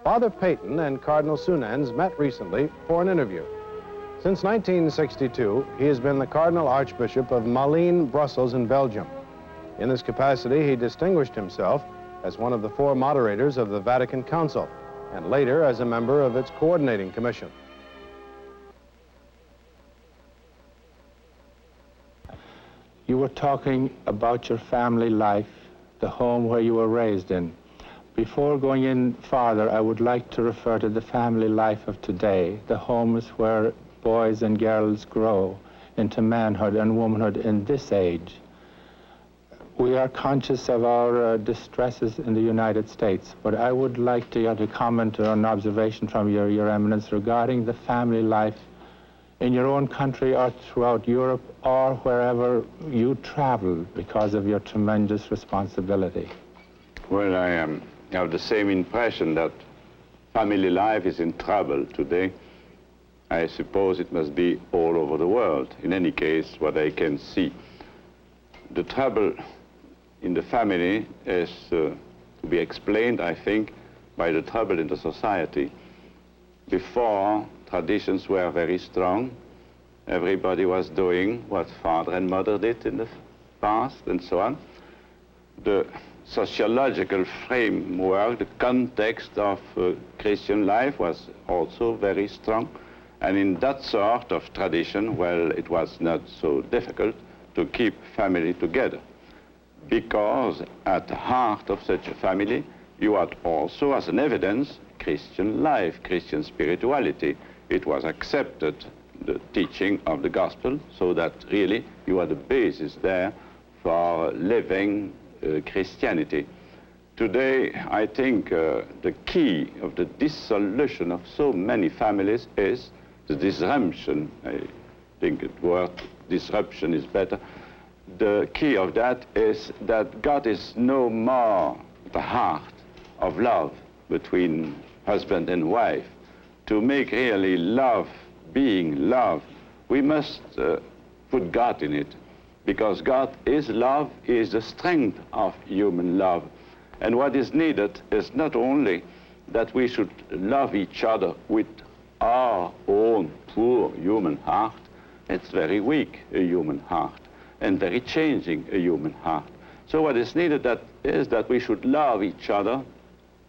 Father Peyton and Cardinal Suenens met recently for an interview. Since 1962, he has been the Cardinal Archbishop of Mechelen-Brussels in Belgium. In this capacity, he distinguished himself as one of the 4 moderators of the Vatican Council, and later as a member of its coordinating commission. You were talking about your family life, the home where you were raised in. Before going in farther, I would like to refer to the family life of today, the homes where boys and girls grow into manhood and womanhood in this age. We are conscious of our distresses in the United States, but I would like to get a comment or an observation from your Eminence regarding the family life in your own country or throughout Europe or wherever you travel because of your tremendous responsibility. Well, I have the same impression that family life is in trouble today. I suppose it must be all over the world. In any case, what I can see, the trouble in the family is to be explained, I think, by the trouble in the society. Before, traditions were very strong. Everybody was doing what father and mother did in the past and so on. The sociological framework, the context of Christian life was also very strong. And in that sort of tradition, well, it was not so difficult to keep family together, because at the heart of such a family, you had also, as an evidence, Christian life, Christian spirituality. It was accepted, the teaching of the gospel, so that really you had a basis there for living Christianity. Today, I think the key of the dissolution of so many families is the disruption. I think the word disruption is better. The key of that is that God is no more the heart of love between husband and wife. To make really love being love, we must put God in it, because God is love, is the strength of human love. And what is needed is not only that we should love each other with our own poor human heart. It's very weak, a human heart, and very changing, a human heart. So what is needed is that we should love each other,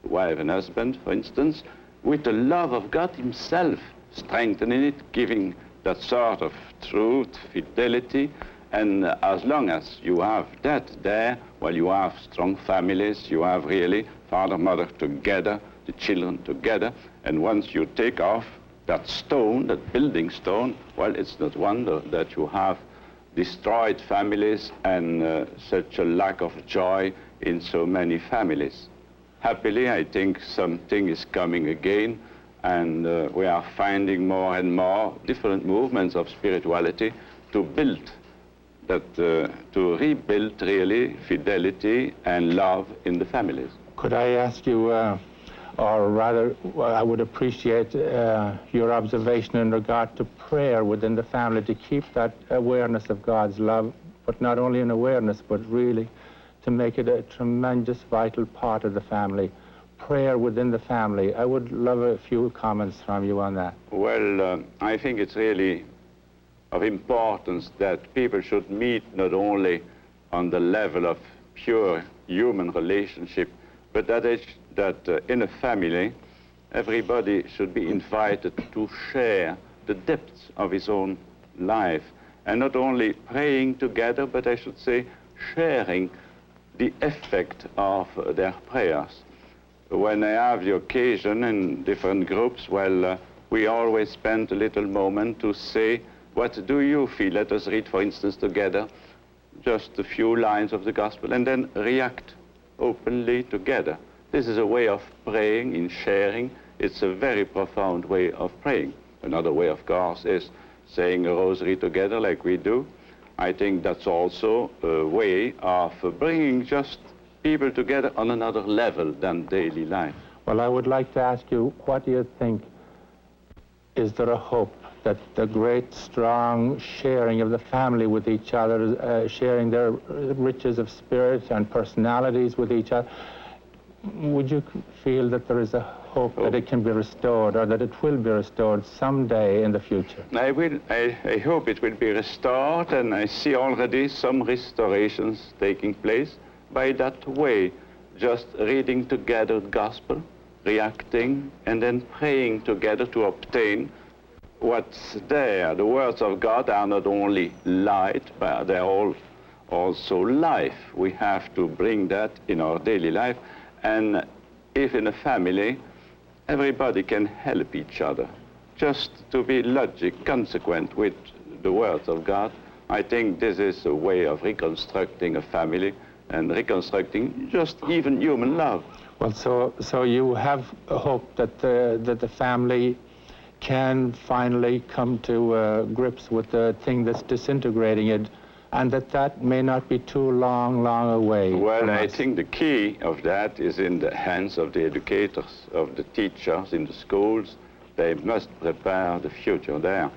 wife and husband, for instance, with the love of God himself, strengthening it, giving that sort of truth, fidelity. And as long as you have that there, well, you have strong families, you have really father, mother together, the children together, and once you take off that stone, that building stone, well, it's not wonder that you have destroyed families and such a lack of joy in so many families. Happily, I think something is coming again, and we are finding more and more different movements of spirituality to build that, to rebuild really fidelity and love in the families. Could I ask you, or rather, I would appreciate your observation in regard to prayer within the family to keep that awareness of God's love, but not only an awareness, but really to make it a tremendous vital part of the family. Prayer within the family. I would love a few comments from you on that. Well, I think it's really of importance that people should meet not only on the level of pure human relationship, but that in a family, everybody should be invited to share the depths of his own life, and not only praying together, but I should say sharing the effect of their prayers. When I have the occasion in different groups, well, we always spend a little moment to say, what do you feel? Let us read, for instance, together just a few lines of the gospel, and then react openly together. This is a way of praying, in sharing. It's a very profound way of praying. Another way, of course, is saying a rosary together like we do. I think that's also a way of bringing just people together on another level than daily life. Well, I would like to ask you, what do you think, is there a hope that the great, strong sharing of the family with each other, sharing their riches of spirit and personalities with each other, would you feel that there is a hope that it can be restored, or that it will be restored someday in the future? I hope it will be restored, and I see already some restorations taking place by that way, just reading together the gospel, reacting, and then praying together to obtain what's there. The words of God are not only light, but they're also life. We have to bring that in our daily life. And if in a family, everybody can help each other, just to be consequent with the words of God, I think this is a way of reconstructing a family and reconstructing just even human love. Well, so you have a hope that the family can finally come to grips with the thing that's disintegrating it, and that may not be too long away. Well, I think the key of that is in the hands of the educators, of the teachers in the schools. They must prepare the future there.